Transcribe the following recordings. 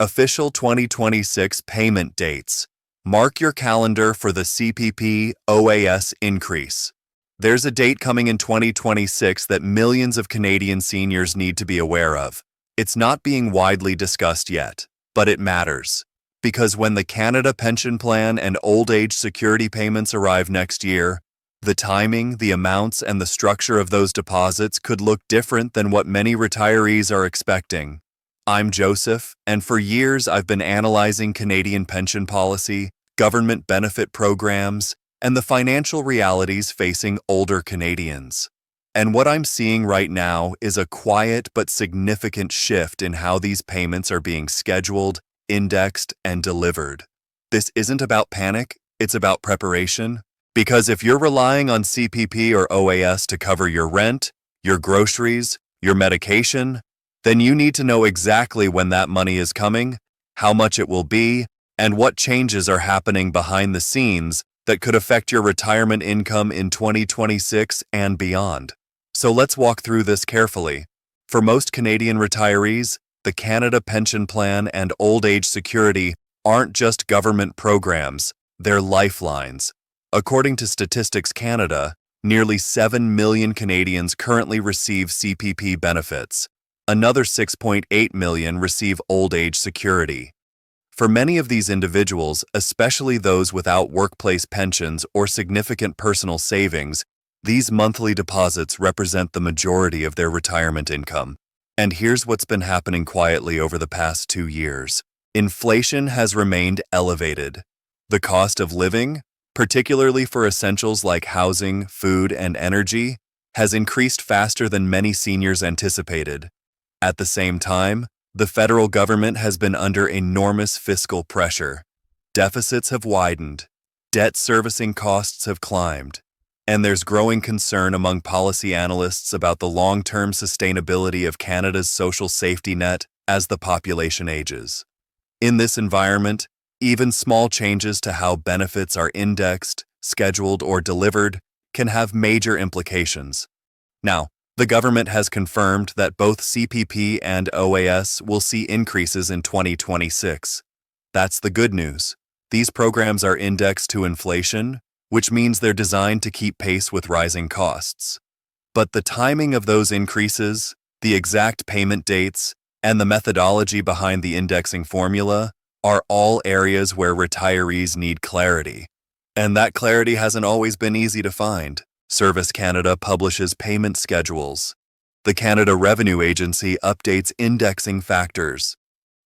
Official 2026 payment dates. Mark your calendar for the CPP OAS increase. There's a date coming in 2026 that millions of Canadian seniors need to be aware of. It's not being widely discussed yet, but it matters. Because when the Canada Pension Plan and Old Age Security payments arrive next year, the timing, the amounts, and the structure of those deposits could look different than what many retirees are expecting. I'm Joseph, and for years I've been analyzing Canadian pension policy, government benefit programs, and the financial realities facing older Canadians. And what I'm seeing right now is a quiet but significant shift in how these payments are being scheduled, indexed, and delivered. This isn't about panic, it's about preparation. Because if you're relying on CPP or OAS to cover your rent, your groceries, your medication, then you need to know exactly when that money is coming, how much it will be, and what changes are happening behind the scenes that could affect your retirement income in 2026 and beyond. So let's walk through this carefully. For most Canadian retirees, the Canada Pension Plan and Old Age Security aren't just government programs, they're lifelines. According to Statistics Canada, nearly 7 million Canadians currently receive CPP benefits. Another 6.8 million receive old age security. For many of these individuals, especially those without workplace pensions or significant personal savings, these monthly deposits represent the majority of their retirement income. And here's what's been happening quietly over the past 2 years. Inflation has remained elevated. The cost of living, particularly for essentials like housing, food, and energy, has increased faster than many seniors anticipated. At the same time, the federal government has been under enormous fiscal pressure. Deficits have widened, debt servicing costs have climbed, and there's growing concern among policy analysts about the long-term sustainability of Canada's social safety net as the population ages. In this environment, even small changes to how benefits are indexed, scheduled, or delivered can have major implications. Now, the government has confirmed that both CPP and OAS will see increases in 2026. That's the good news. These programs are indexed to inflation, which means they're designed to keep pace with rising costs. But the timing of those increases, the exact payment dates, and the methodology behind the indexing formula are all areas where retirees need clarity. And that clarity hasn't always been easy to find. Service Canada publishes payment schedules. The Canada Revenue Agency updates indexing factors.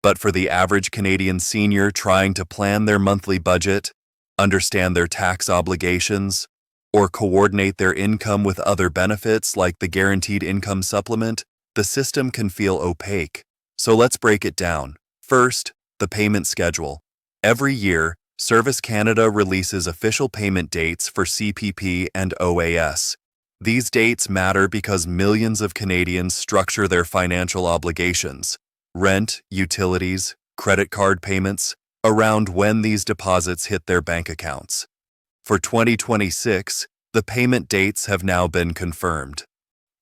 But for the average Canadian senior trying to plan their monthly budget, understand their tax obligations, or coordinate their income with other benefits like the Guaranteed Income Supplement, the system can feel opaque. So let's break it down. First, the payment schedule. Every year, Service Canada releases official payment dates for CPP and OAS. These dates matter because millions of Canadians structure their financial obligations, rent, utilities, credit card payments, around when these deposits hit their bank accounts. For 2026, the payment dates have now been confirmed.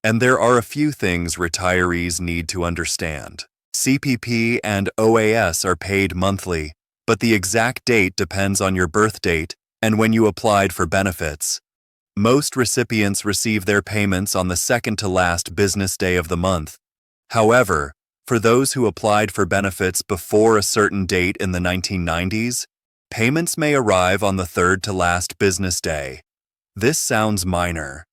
And there are a few things retirees need to understand. CPP and OAS are paid monthly, but the exact date depends on your birth date and when you applied for benefits. Most recipients receive their payments on the second to last business day of the month. However, for those who applied for benefits before a certain date in the 1990s, payments may arrive on the third to last business day. This sounds minor.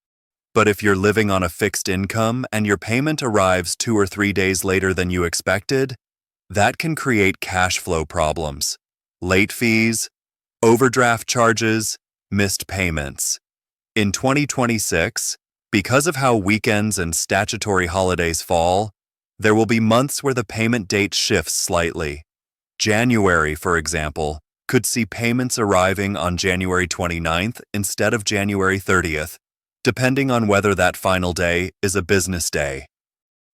But if you're living on a fixed income and your payment arrives 2 or 3 days later than you expected, that can create cash flow problems, late fees, overdraft charges, missed payments. In 2026, because of how weekends and statutory holidays fall, there will be months where the payment date shifts slightly. January, for example, could see payments arriving on January 29th instead of January 30th, depending on whether that final day is a business day.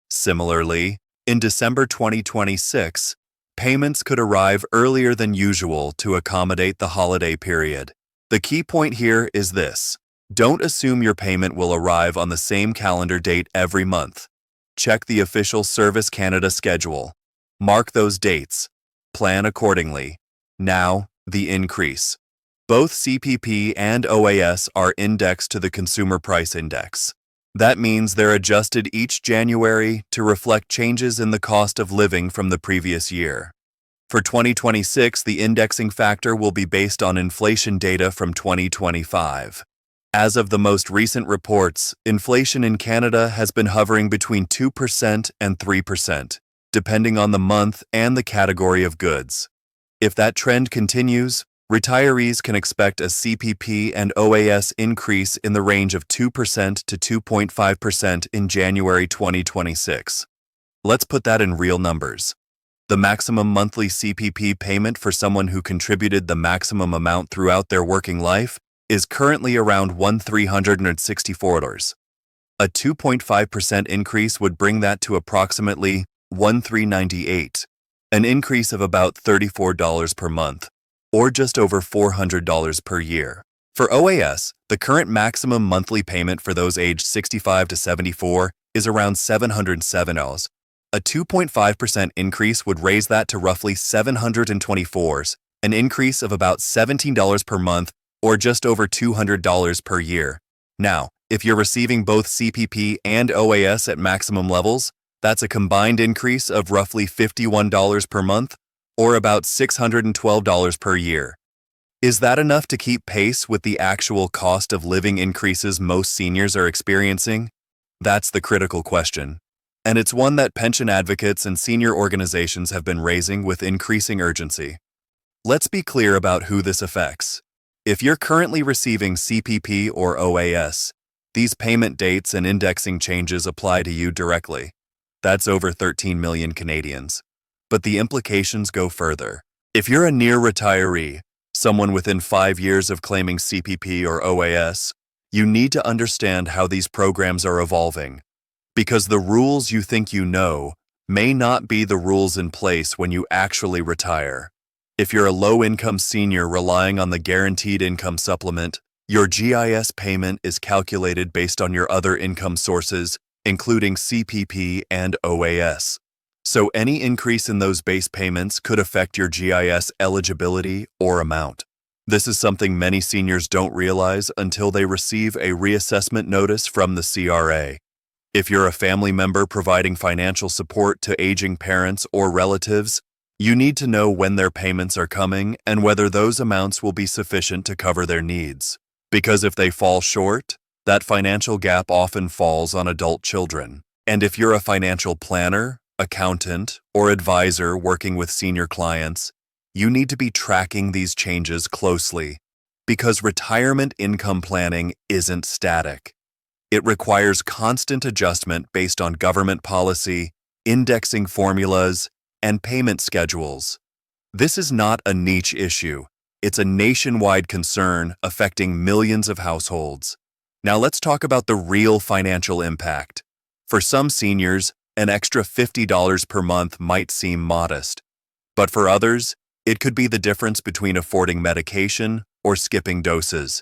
Similarly, in December 2026, payments could arrive earlier than usual to accommodate the holiday period. The key point here is this: don't assume your payment will arrive on the same calendar date every month. Check the official Service Canada schedule. Mark those dates. Plan accordingly. Now, the increase. Both CPP and OAS are indexed to the Consumer Price Index. That means they're adjusted each January to reflect changes in the cost of living from the previous year. For 2026, the indexing factor will be based on inflation data from 2025. As of the most recent reports, inflation in Canada has been hovering between 2% and 3%, depending on the month and the category of goods. If that trend continues, retirees can expect a CPP and OAS increase in the range of 2% to 2.5% in January 2026. Let's put that in real numbers. The maximum monthly CPP payment for someone who contributed the maximum amount throughout their working life is currently around $1,364. A 2.5% increase would bring that to approximately $1,398, an increase of about $34 per month, or just over $400 per year. For OAS, the current maximum monthly payment for those aged 65 to 74 is around $707. A 2.5% increase would raise that to roughly $724, an increase of about $17 per month or just over $200 per year. Now, if you're receiving both CPP and OAS at maximum levels, that's a combined increase of roughly $51 per month or about $612 per year. Is that enough to keep pace with the actual cost of living increases most seniors are experiencing? That's the critical question. And it's one that pension advocates and senior organizations have been raising with increasing urgency. Let's be clear about who this affects. If you're currently receiving CPP or OAS, these payment dates and indexing changes apply to you directly. That's over 13 million Canadians. But the implications go further. If you're a near retiree, someone within 5 years of claiming CPP or OAS, you need to understand how these programs are evolving. Because the rules you think you know may not be the rules in place when you actually retire. If you're a low-income senior relying on the Guaranteed Income Supplement, your GIS payment is calculated based on your other income sources, including CPP and OAS. So any increase in those base payments could affect your GIS eligibility or amount. This is something many seniors don't realize until they receive a reassessment notice from the CRA. If you're a family member providing financial support to aging parents or relatives, you need to know when their payments are coming and whether those amounts will be sufficient to cover their needs. Because if they fall short, that financial gap often falls on adult children. And if you're a financial planner, accountant, or advisor working with senior clients, you need to be tracking these changes closely because retirement income planning isn't static. It requires constant adjustment based on government policy, indexing formulas, and payment schedules. This is not a niche issue. It's a nationwide concern affecting millions of households. Now let's talk about the real financial impact. For some seniors, an extra $50 per month might seem modest. But for others, it could be the difference between affording medication or skipping doses,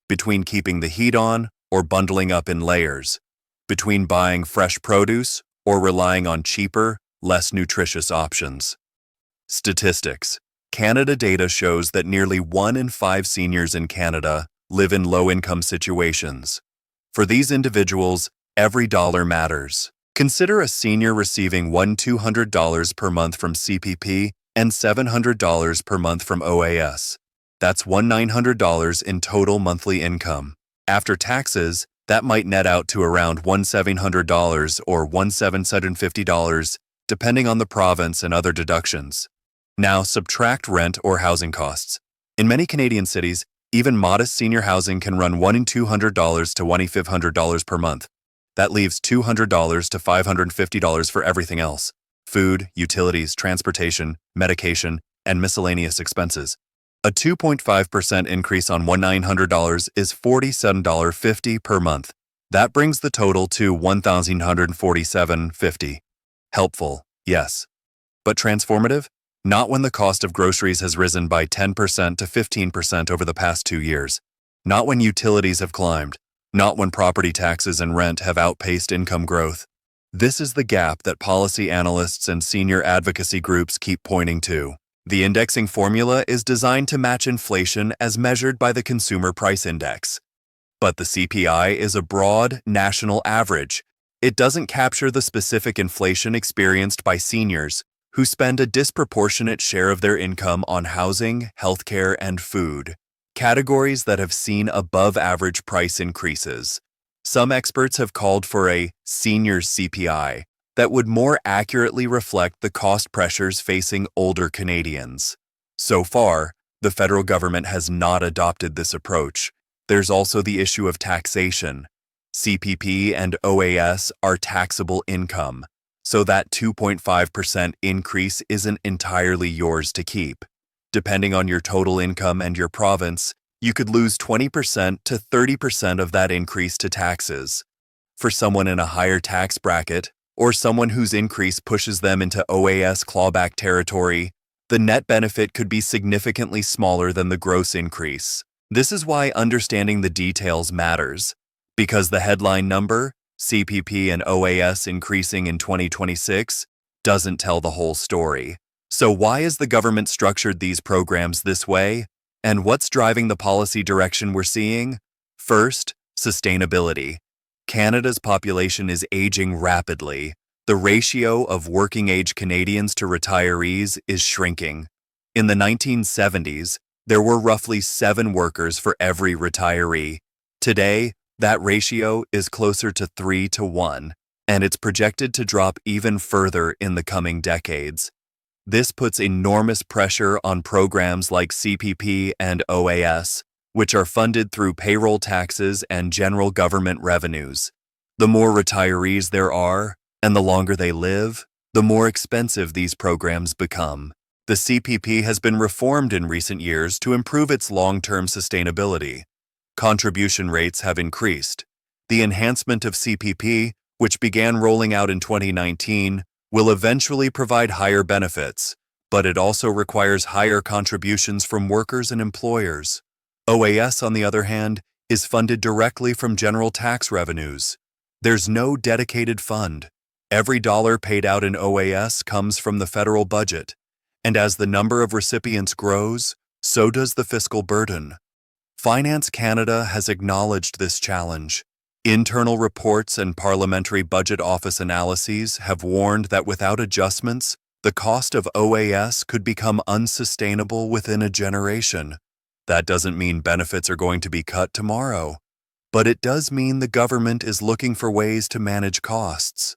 between keeping the heat on or bundling up in layers, between buying fresh produce or relying on cheaper, less nutritious options. Statistics. Canada data shows that nearly 1 in 5 seniors in Canada live in low-income situations. For these individuals, every dollar matters. Consider a senior receiving $200 per month from CPP and $700 per month from OAS. That's $1,900 in total monthly income. After taxes, that might net out to around $1,700 or $1,750, depending on the province and other deductions. Now subtract rent or housing costs. In many Canadian cities, even modest senior housing can run $1,200 to $2,500 per month. That leaves $200 to $550 for everything else: food, utilities, transportation, medication, and miscellaneous expenses. A 2.5% increase on $1,900 is $47.50 per month. That brings the total to $1,147.50. Helpful, yes. But transformative? Not when the cost of groceries has risen by 10% to 15% over the past 2 years. Not when utilities have climbed. Not when property taxes and rent have outpaced income growth. This is the gap that policy analysts and senior advocacy groups keep pointing to. The indexing formula is designed to match inflation as measured by the Consumer Price Index. But the CPI is a broad, national average. It doesn't capture the specific inflation experienced by seniors, who spend a disproportionate share of their income on housing, healthcare, and food, categories that have seen above-average price increases. Some experts have called for a seniors CPI that would more accurately reflect the cost pressures facing older Canadians. So far, the federal government has not adopted this approach. There's also the issue of taxation. CPP and OAS are taxable income, so that 2.5% increase isn't entirely yours to keep. Depending on your total income and your province, you could lose 20% to 30% of that increase to taxes. For someone in a higher tax bracket, or someone whose increase pushes them into OAS clawback territory, the net benefit could be significantly smaller than the gross increase. This is why understanding the details matters, because the headline number, CPP and OAS increasing in 2026, doesn't tell the whole story. So why is the government structured these programs this way? And what's driving the policy direction we're seeing? First, sustainability. Canada's population is aging rapidly. The ratio of working-age Canadians to retirees is shrinking. In the 1970s, there were roughly 7 workers for every retiree. Today, that ratio is closer to 3 to 1, and it's projected to drop even further in the coming decades. This puts enormous pressure on programs like CPP and OAS, which are funded through payroll taxes and general government revenues. The more retirees there are, and the longer they live, the more expensive these programs become. The CPP has been reformed in recent years to improve its long-term sustainability. Contribution rates have increased. The enhancement of CPP, which began rolling out in 2019, will eventually provide higher benefits, but it also requires higher contributions from workers and employers. OAS, on the other hand, is funded directly from general tax revenues. There's no dedicated fund. Every dollar paid out in OAS comes from the federal budget, and as the number of recipients grows, so does the fiscal burden. Finance Canada has acknowledged this challenge. Internal reports and Parliamentary Budget Office analyses have warned that without adjustments, the cost of OAS could become unsustainable within a generation. That doesn't mean benefits are going to be cut tomorrow, but it does mean the government is looking for ways to manage costs.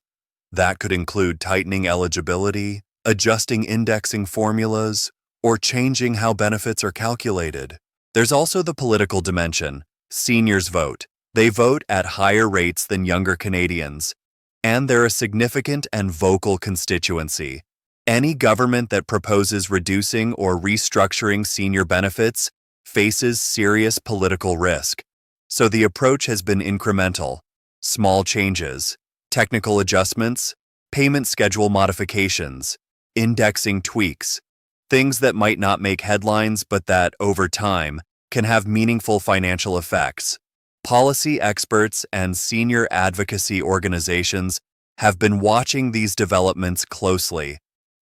That could include tightening eligibility, adjusting indexing formulas, or changing how benefits are calculated. There's also the political dimension. Seniors vote. They vote at higher rates than younger Canadians, and they're a significant and vocal constituency. Any government that proposes reducing or restructuring senior benefits faces serious political risk. So the approach has been incremental, small changes, technical adjustments, payment schedule modifications, indexing tweaks, things that might not make headlines but that, over time, can have meaningful financial effects. Policy experts and senior advocacy organizations have been watching these developments closely.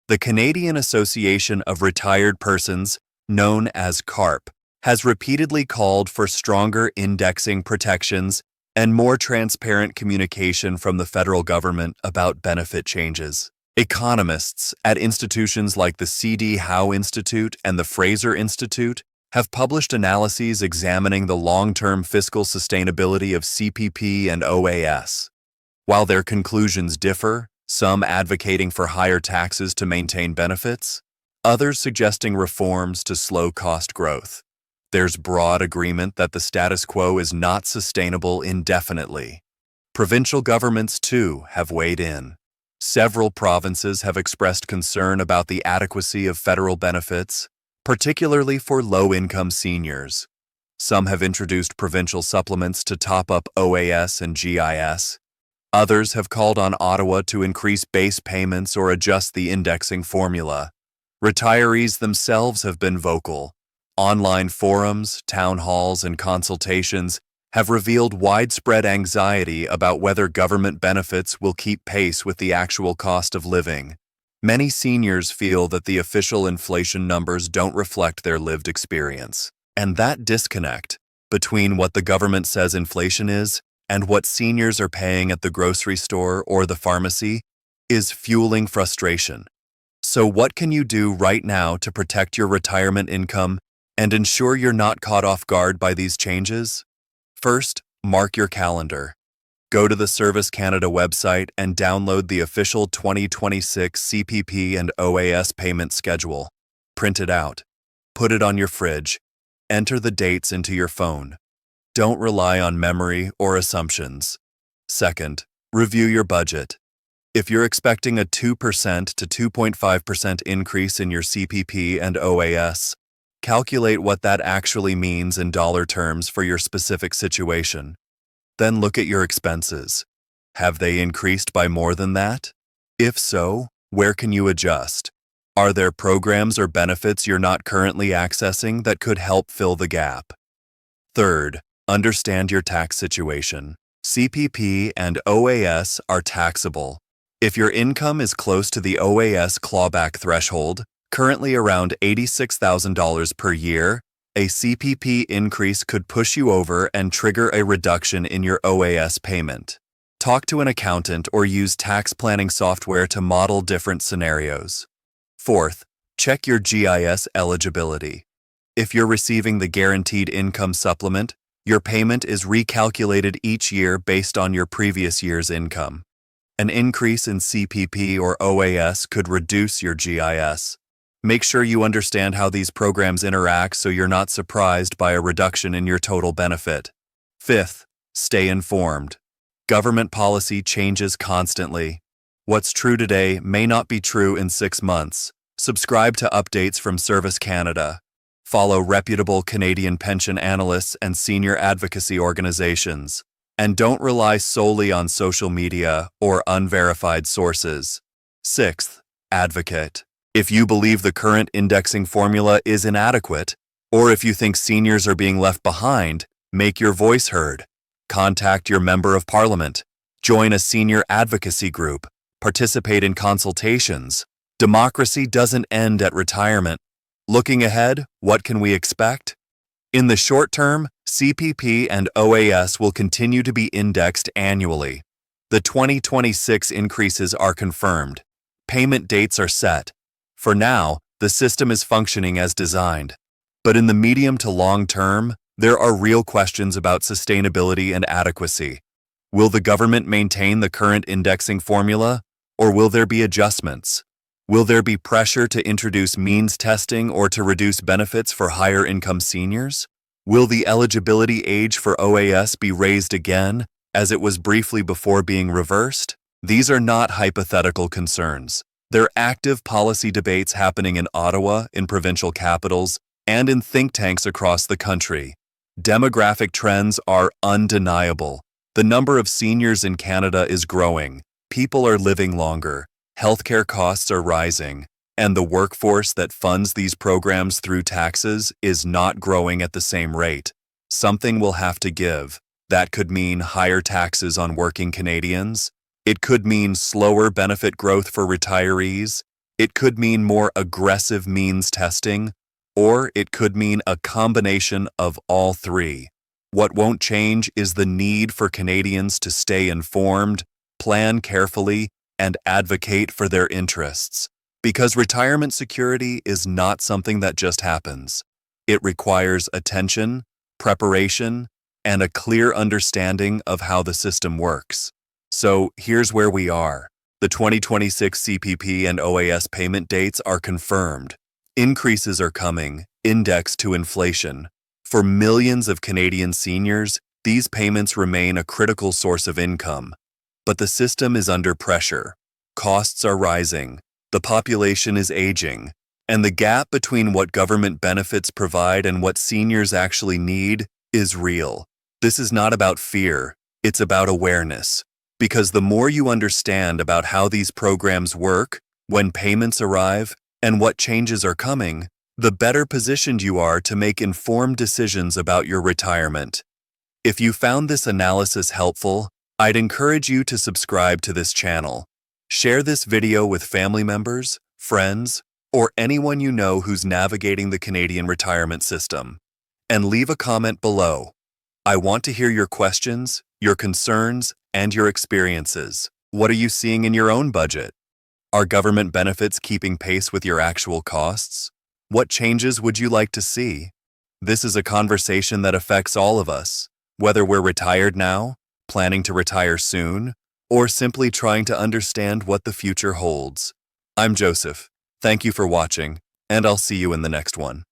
The Canadian Association of Retired Persons, known as CARP, has repeatedly called for stronger indexing protections and more transparent communication from the federal government about benefit changes. Economists at institutions like the C.D. Howe Institute and the Fraser Institute have published analyses examining the long-term fiscal sustainability of CPP and OAS. While their conclusions differ, some advocating for higher taxes to maintain benefits, others suggesting reforms to slow cost growth. There's broad agreement that the status quo is not sustainable indefinitely. Provincial governments, too, have weighed in. Several provinces have expressed concern about the adequacy of federal benefits, particularly for low-income seniors. Some have introduced provincial supplements to top up OAS and GIS. Others have called on Ottawa to increase base payments or adjust the indexing formula. Retirees themselves have been vocal. Online forums, town halls, and consultations have revealed widespread anxiety about whether government benefits will keep pace with the actual cost of living. Many seniors feel that the official inflation numbers don't reflect their lived experience. And that disconnect between what the government says inflation is and what seniors are paying at the grocery store or the pharmacy is fueling frustration. So what can you do right now to protect your retirement income and ensure you're not caught off guard by these changes? First, mark your calendar. Go to the Service Canada website and download the official 2026 CPP and OAS payment schedule. Print it out. Put it on your fridge. Enter the dates into your phone. Don't rely on memory or assumptions. Second, review your budget. If you're expecting a 2% to 2.5% increase in your CPP and OAS, calculate what that actually means in dollar terms for your specific situation. Then look at your expenses. Have they increased by more than that? If so, where can you adjust? Are there programs or benefits you're not currently accessing that could help fill the gap? Third, understand your tax situation. CPP and OAS are taxable. If your income is close to the OAS clawback threshold, currently around $86,000 per year, a CPP increase could push you over and trigger a reduction in your OAS payment. Talk to an accountant or use tax planning software to model different scenarios. Fourth, check your GIS eligibility. If you're receiving the Guaranteed Income Supplement, your payment is recalculated each year based on your previous year's income. An increase in CPP or OAS could reduce your GIS. Make sure you understand how these programs interact so you're not surprised by a reduction in your total benefit. Fifth, stay informed. Government policy changes constantly. What's true today may not be true in 6 months. Subscribe to updates from Service Canada. Follow reputable Canadian pension analysts and senior advocacy organizations. And don't rely solely on social media or unverified sources. Sixth, advocate. If you believe the current indexing formula is inadequate, or if you think seniors are being left behind, make your voice heard. Contact your member of parliament. Join a senior advocacy group. Participate in consultations. Democracy doesn't end at retirement. Looking ahead, what can we expect? In the short term, CPP and OAS will continue to be indexed annually. The 2026 increases are confirmed. Payment dates are set. For now, the system is functioning as designed. But in the medium to long term, there are real questions about sustainability and adequacy. Will the government maintain the current indexing formula, or will there be adjustments? Will there be pressure to introduce means testing or to reduce benefits for higher income seniors? Will the eligibility age for OAS be raised again, as it was briefly before being reversed? These are not hypothetical concerns. They're active policy debates happening in Ottawa, in provincial capitals, and in think tanks across the country. Demographic trends are undeniable. The number of seniors in Canada is growing. People are living longer. Healthcare costs are rising. And the workforce that funds these programs through taxes is not growing at the same rate. Something will have to give. That could mean higher taxes on working Canadians. It could mean slower benefit growth for retirees. It could mean more aggressive means testing. Or it could mean a combination of all three. What won't change is the need for Canadians to stay informed, plan carefully, and advocate for their interests. Because retirement security is not something that just happens. It requires attention, preparation, and a clear understanding of how the system works. So here's where we are. The 2026 CPP and OAS payment dates are confirmed. Increases are coming, indexed to inflation. For millions of Canadian seniors, these payments remain a critical source of income. But the system is under pressure. Costs are rising. The population is aging. And the gap between what government benefits provide and what seniors actually need is real. This is not about fear. It's about awareness. Because the more you understand about how these programs work, when payments arrive, and what changes are coming, the better positioned you are to make informed decisions about your retirement. If you found this analysis helpful, I'd encourage you to subscribe to this channel. Share this video with family members, friends, or anyone you know who's navigating the Canadian retirement system. And leave a comment below. I want to hear your questions, your concerns, and your experiences. What are you seeing in your own budget? Are government benefits keeping pace with your actual costs? What changes would you like to see? This is a conversation that affects all of us, whether we're retired now, planning to retire soon, or simply trying to understand what the future holds. I'm Joseph. Thank you for watching, and I'll see you in the next one.